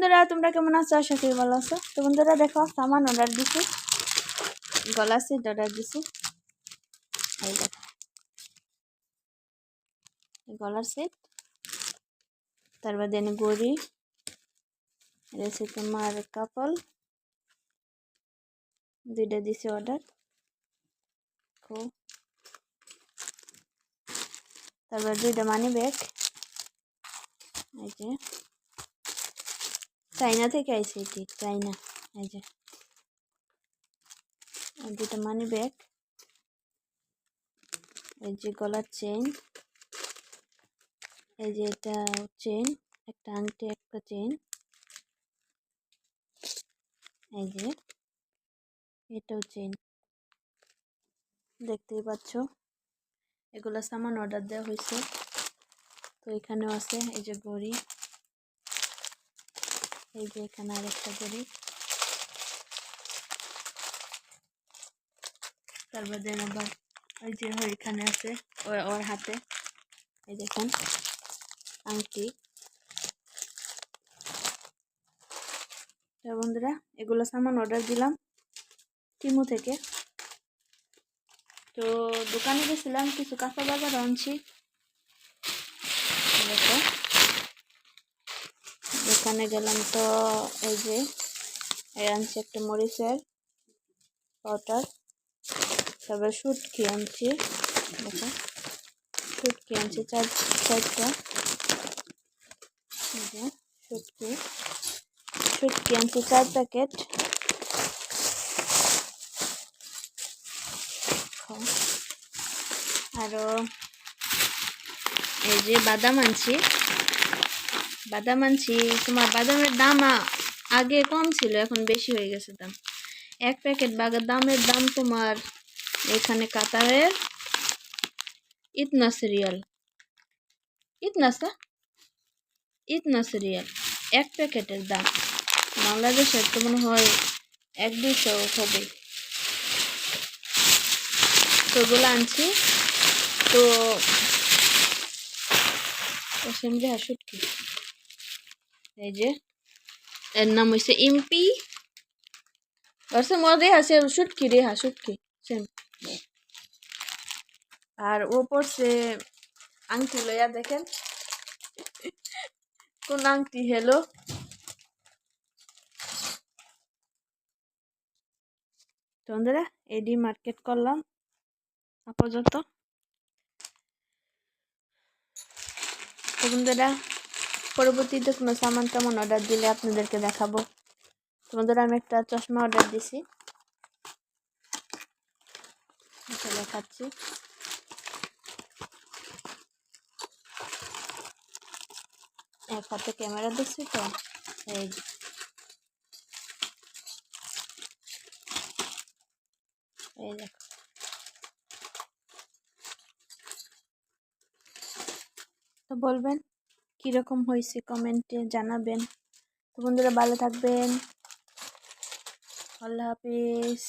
বন্ধুরা তোমরা কেমন আছো? আশা করি ভালো আছো। তো বন্ধুরা দেখো সামান অর্ডার দিছি, গলা সেট অর্ডার দিছি। এই দেখো গলার সেট, তারপর দেন গড়ি, এসে তোমার কাপল দুইটা দিছি অর্ডার। তারপর দুইটা মানি ব্যাগ, এই যে চাইনা থেকে আইছে, এটি চাইনা। এই যে দুইটা মানি ব্যাগ, এই যে গলার চেইন, এই যে এটা চেইন, একটা আংটি একটা চেইন, এই যে এটাও চেইন, দেখতেই পাচ্ছ। এগুলো সামান অর্ডার দেওয়া হয়েছে। তো এখানেও আছে এই যে ঘড়ি, এই যে এখানে আরেকটা ঘড়ি, তারপর দেন আবার ওই যে এখানে আছে ওর হাতে এই দেখুন আংটি। তো বন্ধুরা এগুলো সামান অর্ডার দিলাম টিমু থেকে। তো দোকানে গেছিলাম, কিছু কাঁচা বাজার আনছি। দেখো দোকানে গেলাম, তো এই যে আনছি একটা মরিচের পাউডার, তারপর শুটকি আনছি। দেখো শুটকি আনছি চারটা, এই যে শুটকি আনছি 4 প্যাকেট। আরো এই যে বাদাম আনছি, তোমার বাদামের দাম আগে কম ছিল, এখন বেশি হয়ে গেছে দাম। 1 প্যাকেট বাদামের দাম তোমার এখানে কাতারের ইতনা সিরিয়াল 1 প্যাকেটের দাম বাংলাদেশের তো মনে হয় 100-200 হবে। তো ওগুলো আনছি। তো সেমরি হাসুটকি, এই যে এর নাম হয়েছে ইম্পি, বলছে মদে হাসে শুটকি রে হাসুটকি সেম। আর ও পড়ছে আংটি লইয়া, দেখেন কোন আংটি। হেলো বন্ধুরা, এডি মার্কেট করলাম আপাতত। তো বন্ধুরা পরবর্তীতে কোনো সামান টামান অর্ডার দিলে আপনাদেরকে দেখাবো। তো বন্ধুরা আমি একটা চশমা অর্ডার দিছি, দেখাচ্ছি। এক হাতে ক্যামেরা দিচ্ছি, তো এই দেখো। তো বলবেন কিরকম হয়েছে, কমেন্টে জানাবেন। তো বন্ধুরা ভালো থাকবেন, আল্লাহ হাফিজ।